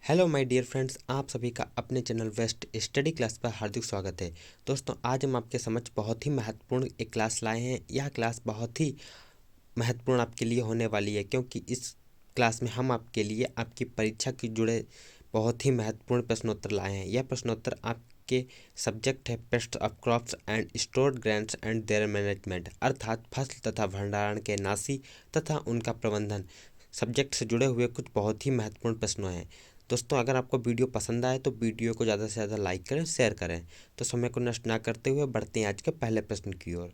Hello my dear friends, आप सभी का अपने चैनल वेस्ट स्टडी क्लास पर हार्दिक स्वागत है। दोस्तों, आज हम आपके समक्ष बहुत ही महत्वपूर्ण एक क्लास लाए हैं। यह क्लास बहुत ही महत्वपूर्ण आपके लिए होने वाली है, क्योंकि इस क्लास में हम आपके लिए आपकी परीक्षा के जुड़े बहुत ही महत्वपूर्ण प्रश्नोत्तर लाए हैं। यह प्रश्नोत्तर आपके सब्जेक्ट है paste of crops and stored grains and there management, अर्थात फसल तथा भंडारण के नाशी तथा उनका प्रबंधन सब्जेक्ट से जुड़े हुए कुछ बहुत ही महत्वपूर्ण प्रश्न हैं। दोस्तों, अगर आपको वीडियो पसंद आए तो वीडियो को ज़्यादा से ज़्यादा लाइक करें, शेयर करें। तो समय को नष्ट ना करते हुए बढ़ते हैं आज के पहले प्रश्न की ओर।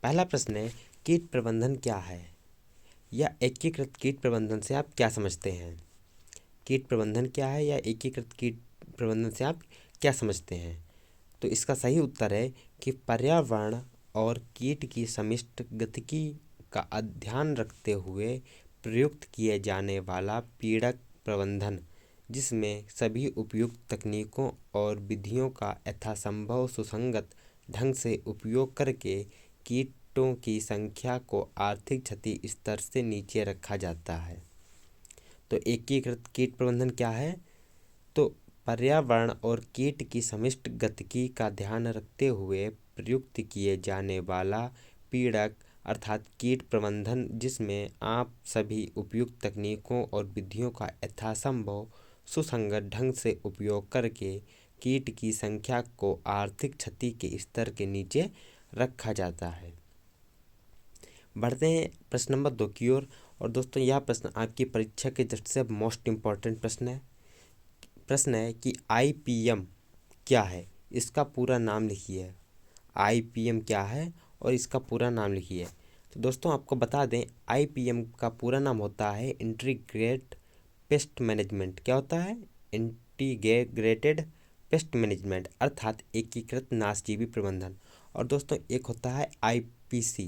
पहला प्रश्न है, कीट प्रबंधन क्या है या एकीकृत कीट प्रबंधन से आप क्या समझते हैं? कीट प्रबंधन क्या है या एकीकृत कीट प्रबंधन से आप क्या समझते हैं? तो इसका सही उत्तर है कि पर्यावरण और कीट की समष्टि गतिकी का ध्यान रखते हुए प्रयुक्त किए जाने वाला पीड़क प्रबंधन, जिसमें सभी उपयुक्त तकनीकों और विधियों का यथासंभव सुसंगत ढंग से उपयोग करके कीटों की संख्या को आर्थिक क्षति स्तर से नीचे रखा जाता है। तो एकीकृत कीट प्रबंधन क्या है? तो पर्यावरण और कीट की समष्टि गतिकी का ध्यान रखते हुए प्रयुक्त किए जाने वाला पीड़क अर्थात कीट प्रबंधन, जिसमें आप सभी उपयुक्त तकनीकों और विधियों का यथासंभव सुसंगत ढंग से उपयोग करके कीट की संख्या को आर्थिक क्षति के स्तर के नीचे रखा जाता है। बढ़ते हैं प्रश्न नंबर 2 की ओर। और दोस्तों, यह प्रश्न आपकी परीक्षा के दृष्टि से मोस्ट इम्पॉर्टेंट प्रश्न है। प्रश्न है कि IPM क्या है, इसका पूरा नाम लिखिए। IPM क्या है और इसका पूरा नाम लिखिए। तो दोस्तों, आपको बता दें, IPM का पूरा नाम होता है इंटीग्रेट पेस्ट मैनेजमेंट। क्या होता है? इंटीग्रेटेड पेस्ट मैनेजमेंट, अर्थात एकीकृत नाशजीवी प्रबंधन। और दोस्तों, एक होता है IPC,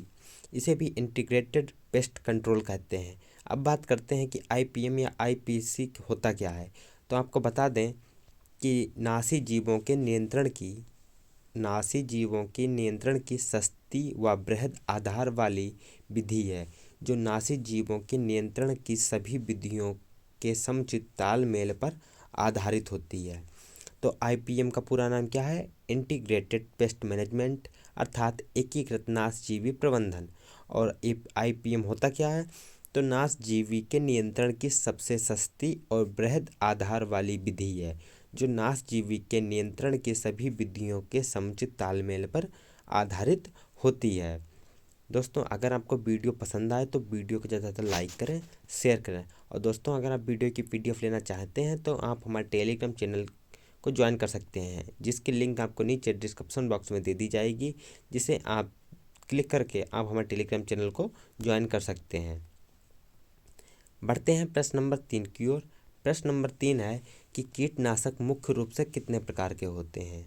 इसे भी इंटीग्रेटेड पेस्ट कंट्रोल कहते हैं। अब बात करते हैं कि IPM या IPC होता क्या है। तो आपको बता दें कि नासी जीवों के नियंत्रण की सस्ती व बृहद आधार वाली विधि है, जो नासी जीवों के नियंत्रण की सभी विधियों के समुचित तालमेल पर आधारित होती है। तो IPM का पूरा नाम क्या है? इंटीग्रेटेड पेस्ट मैनेजमेंट, अर्थात एकीकृत नाशजीवी प्रबंधन। और IPM होता क्या है? तो नाशजीवी के नियंत्रण की सबसे सस्ती और बृहद आधार वाली विधि है, जो नाशजीवी के नियंत्रण के सभी विधियों के समुचित तालमेल पर आधारित होती है। दोस्तों, अगर आपको वीडियो पसंद आए तो वीडियो को ज़्यादा से ज़्यादा लाइक करें, शेयर करें। और दोस्तों, अगर आप वीडियो की PDF लेना चाहते हैं तो आप हमारे टेलीग्राम चैनल को ज्वाइन कर सकते हैं, जिसकी लिंक आपको नीचे डिस्क्रिप्शन बॉक्स में दे दी जाएगी, जिसे आप क्लिक करके आप हमारे टेलीग्राम चैनल को ज्वाइन कर सकते हैं। बढ़ते हैं प्रश्न नंबर 3 की ओर। प्रश्न नंबर 3 है कि कीटनाशक मुख्य रूप से कितने प्रकार के होते हैं?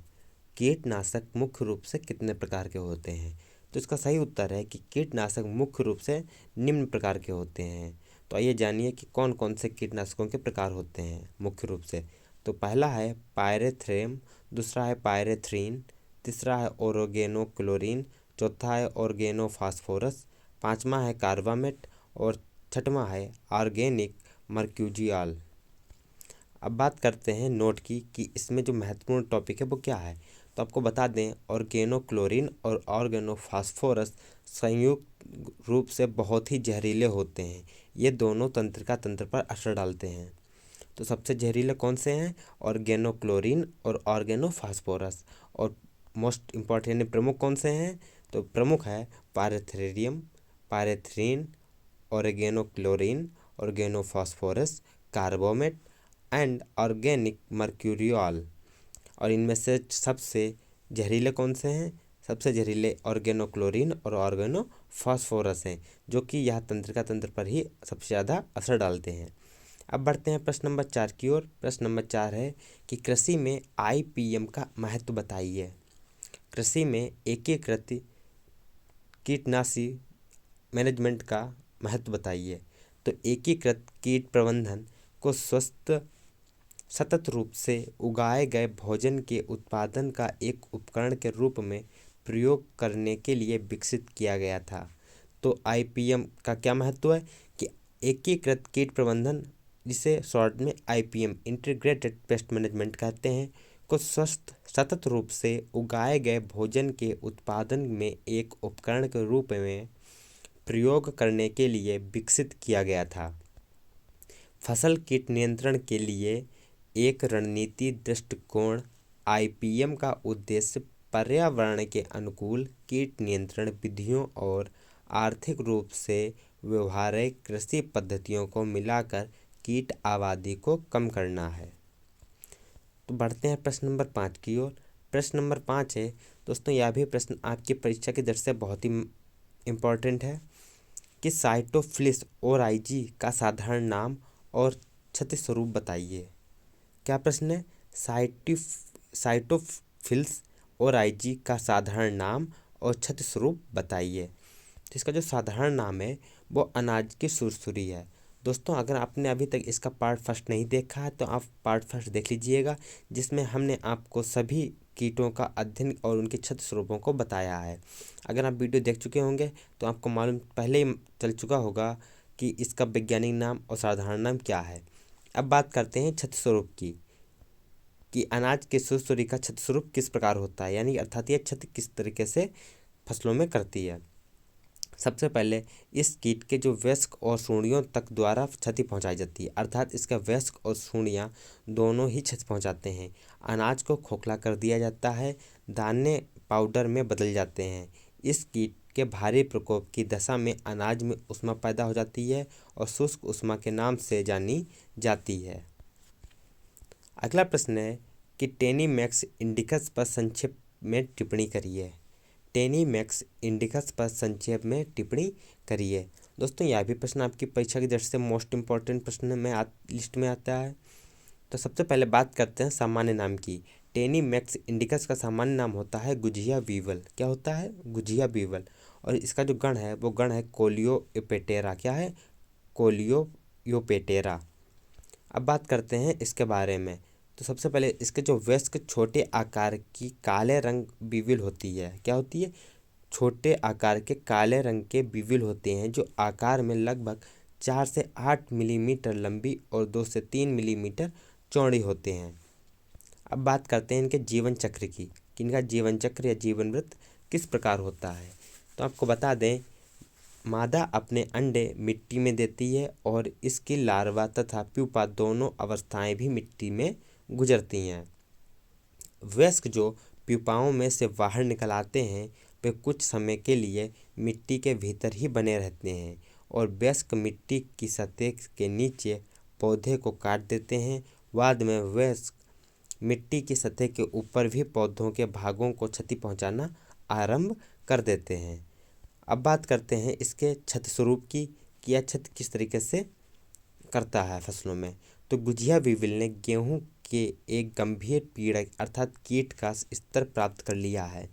कीटनाशक मुख्य रूप से कितने प्रकार के होते हैं? तो इसका सही उत्तर है कि कीटनाशक मुख्य रूप से निम्न प्रकार के होते हैं। तो आइए जानिए कि कौन कौन से कीटनाशकों के प्रकार होते हैं मुख्य रूप से। तो पहला है पायरेथ्रम, दूसरा है पायरेथ्रीन, तीसरा है ओरोगेनोक्लोरीन, चौथा है ऑर्गेनोफॉस्फोरस, पाँचवा है कार्बामेट और छठवां है ऑर्गेनिक मर्क्यूजियाल। अब बात करते हैं नोट की कि इसमें जो महत्वपूर्ण टॉपिक है वो क्या है। तो आपको बता दें, ऑर्गेनोक्लोरीन और ऑर्गेनोफॉस्फोरस संयुक्त रूप से बहुत ही जहरीले होते हैं। ये दोनों तंत्रिका तंत्र पर असर डालते हैं। तो सबसे जहरीले कौन से हैं? ऑर्गेनोक्लोरीन और ऑर्गेनोफॉस्फोरस। और मोस्ट इम्पॉर्टेंट यानी प्रमुख कौन से हैं? तो प्रमुख है pyrethrum, pyrethrin, organochlorine, organophosphorus, carbamate and organic mercurial. और इनमें से सबसे जहरीले कौन से हैं? सबसे जहरीले ऑर्गेनोक्लोरीन और ऑर्गेनोफॉस्फोरस हैं, जो कि यह तंत्रिका तंत्र पर ही सबसे ज़्यादा असर डालते हैं। अब बढ़ते हैं प्रश्न नंबर 4 की ओर। प्रश्न नंबर 4 है कि कृषि में IPM का महत्व बताइए। कृषि में एकीकृत कीटनाशी मैनेजमेंट का महत्व बताइए। तो एकीकृत कीट प्रबंधन को स्वस्थ सतत रूप से उगाए गए भोजन के उत्पादन का एक उपकरण के रूप में प्रयोग करने के लिए विकसित किया गया था। तो IPM का क्या महत्व है कि एकीकृत कीट प्रबंधन जिसे शॉर्ट में IPM इंटीग्रेटेड पेस्ट मैनेजमेंट कहते हैं, को स्वस्थ सतत रूप से उगाए गए भोजन के उत्पादन में एक उपकरण के रूप में प्रयोग करने के लिए विकसित किया गया था। फसल कीट नियंत्रण के लिए एक रणनीति दृष्टिकोण IPM का उद्देश्य पर्यावरण के अनुकूल कीट नियंत्रण विधियों और आर्थिक रूप से व्यवहार्य कृषि पद्धतियों को मिलाकर कीट आबादी को कम करना है। तो बढ़ते हैं प्रश्न नंबर 5 की ओर। प्रश्न नंबर 5 है दोस्तों, यह भी प्रश्न आपकी परीक्षा की दृष्टि से बहुत ही इम्पोर्टेंट है कि साइटोफिल्स ओराइजी का साधारण नाम और क्षति स्वरूप बताइए। क्या प्रश्न है? साइटोफिल्स ओराइजी का साधारण नाम और क्षति स्वरूप बताइए। तो इसका जो साधारण नाम है वो अनाज की सुरसुरी है। दोस्तों, अगर आपने अभी तक इसका पार्ट फर्स्ट नहीं देखा है तो आप पार्ट फर्स्ट देख लीजिएगा, जिसमें हमने आपको सभी कीटों का अध्ययन और उनके क्षति स्वरूपों को बताया है। अगर आप वीडियो देख चुके होंगे तो आपको मालूम पहले ही चल चुका होगा कि इसका वैज्ञानिक नाम और साधारण नाम क्या है। अब बात करते हैं क्षति स्वरूप की, कि अनाज के सुरसुरी का क्षति स्वरूप किस प्रकार होता है, यानी अर्थात यह क्षति किस तरीके से फसलों में करती है। सबसे पहले इस कीट के जो वयस्क और सूंडियों तक द्वारा क्षति पहुंचाई जाती है, अर्थात इसका वयस्क और सूंडियां दोनों ही क्षति पहुंचाते हैं। अनाज को खोखला कर दिया जाता है, दाने पाउडर में बदल जाते हैं। इस कीट के भारी प्रकोप की दशा में अनाज में ऊष्मा पैदा हो जाती है और शुष्क ऊष्मा के नाम से जानी जाती है। अगला प्रश्न है कि टेनीमैक्स इंडिकस पर संक्षेप में टिप्पणी करिए। टेनीमैक्स इंडिकस पर संक्षेप में टिप्पणी करिए। दोस्तों, यह भी प्रश्न आपकी परीक्षा की दृष्टि से मोस्ट इम्पॉर्टेंट प्रश्न में लिस्ट में आता है। तो सबसे पहले बात करते हैं सामान्य नाम की। टेनीमैक्स इंडिकस का सामान्य नाम होता है गुजिया बीवल। क्या होता है? गुजिया बीवल। और इसका जो गण है वो गण है कोलियोपेटेरा। क्या है? कोलियोपेटेरा। अब बात करते हैं इसके बारे में। तो सबसे पहले इसके जो वयस्क छोटे आकार की काले रंग बीविल होती है। क्या होती है? छोटे आकार के काले रंग के बीविल होते हैं, जो आकार में लगभग 4 से 8 मिलीमीटर लंबी और 2 से 3 मिलीमीटर चौड़ी होते हैं। अब बात करते हैं इनके जीवन चक्र की, कि इनका जीवन चक्र या जीवन वृत्त किस प्रकार होता है। तो आपको बता दें, मादा अपने अंडे मिट्टी में देती है और इसकी लार्वा तथा प्यूपा दोनों अवस्थाएं भी मिट्टी में गुजरती हैं। वयस्क जो प्यूपाओं में से बाहर निकल आते हैं वे कुछ समय के लिए मिट्टी के भीतर ही बने रहते हैं और वयस्क मिट्टी की सतह के नीचे पौधे को काट देते हैं। बाद में वयस्क मिट्टी की सतह के ऊपर भी पौधों के भागों को क्षति पहुंचाना आरंभ कर देते हैं। अब बात करते हैं इसके क्षति स्वरूप की, कि यह क्षति किस तरीके से करता है फसलों में। तो गुजिया बीविल ने गेहूं के एक गंभीर पीड़क अर्थात कीट का स्तर प्राप्त कर लिया है।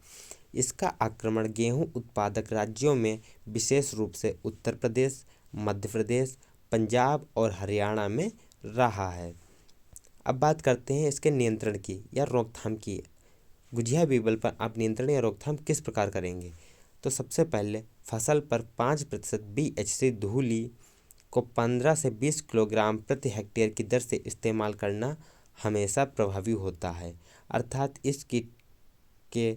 इसका आक्रमण गेहूं उत्पादक राज्यों में विशेष रूप से उत्तर प्रदेश, मध्य प्रदेश, पंजाब और हरियाणा में रहा है। अब बात करते हैं इसके नियंत्रण की या रोकथाम की। गुजिया बीविल पर आप नियंत्रण या रोकथाम किस प्रकार करेंगे। तो सबसे पहले फसल पर 5% BHC धूली को 15 से 20 किलोग्राम प्रति हेक्टेयर की दर से इस्तेमाल करना हमेशा प्रभावी होता है। अर्थात इस कीट के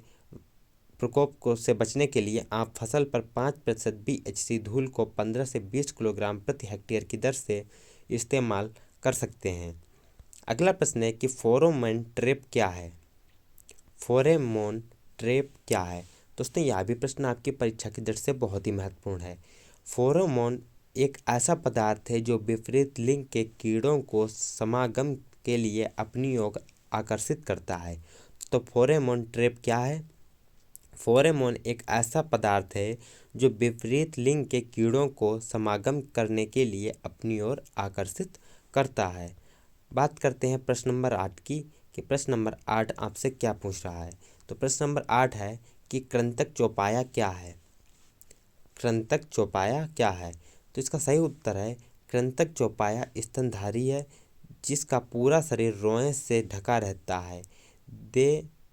प्रकोप को से बचने के लिए आप फसल पर 5% BHC धूल को 15 से 20 किलोग्राम प्रति हेक्टेयर की दर से इस्तेमाल कर सकते हैं। अगला प्रश्न है कि फेरोमोन ट्रैप क्या है। फेरोमोन ट्रैप क्या है? दोस्तों, यह भी प्रश्न आपकी परीक्षा की दृष्टि से बहुत ही महत्वपूर्ण है। फेरोमोन एक ऐसा पदार्थ है जो विपरीत लिंग के कीड़ों को समागम के लिए अपनी ओर आकर्षित करता है। तो फेरोमोन ट्रैप क्या है? फेरोमोन एक ऐसा पदार्थ है जो विपरीत लिंग के कीड़ों को समागम करने के लिए अपनी ओर आकर्षित करता है। बात करते हैं प्रश्न नंबर 8 की, कि प्रश्न नंबर 8 आपसे क्या पूछ रहा है। तो प्रश्न नंबर 8 है कि कृंतक चौपाया क्या है। कृंतक चौपाया क्या है? तो इसका सही उत्तर है कृंतक चौपाया स्तनधारी है जिसका पूरा शरीर रोएं से ढका रहता है।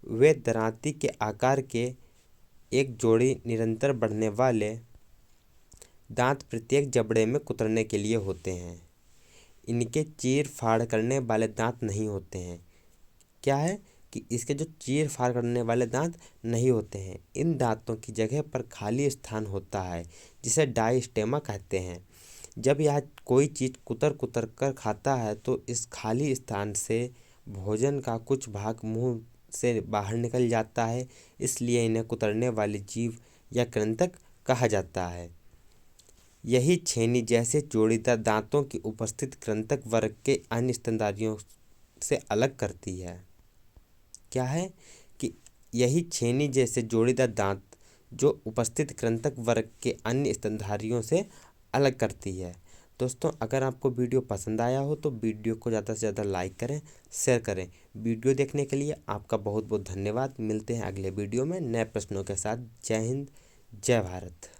वे दरांती के आकार के एक जोड़ी निरंतर बढ़ने वाले दांत प्रत्येक जबड़े में कुतरने के लिए होते हैं। इनके चीर फाड़ करने वाले दांत नहीं होते हैं। क्या है कि इसके जो चीर फाड़ करने वाले दांत नहीं होते हैं। इन दांतों की जगह पर खाली स्थान होता है जिसे डायस्टेमा कहते हैं। जब यह कोई चीज़ कुतर कुतर कर खाता है तो इस खाली स्थान से भोजन का कुछ भाग मुंह से बाहर निकल जाता है, इसलिए इन्हें कुतरने वाले जीव या कृंतक कहा जाता है। यही छेनी जैसे जोड़ीदार दांतों की उपस्थिति कृंतक वर्ग के अन्य स्तनधारियों से अलग करती है। क्या है कि यही छेनी जैसे जोड़ीदार दांत जो उपस्थित कृंतक वर्ग के अन्य स्तनधारियों से अलग करती है। दोस्तों, अगर आपको वीडियो पसंद आया हो तो वीडियो को ज़्यादा से ज़्यादा लाइक करें, शेयर करें। वीडियो देखने के लिए आपका बहुत बहुत धन्यवाद। मिलते हैं अगले वीडियो में नए प्रश्नों के साथ। जय हिंद, जय भारत।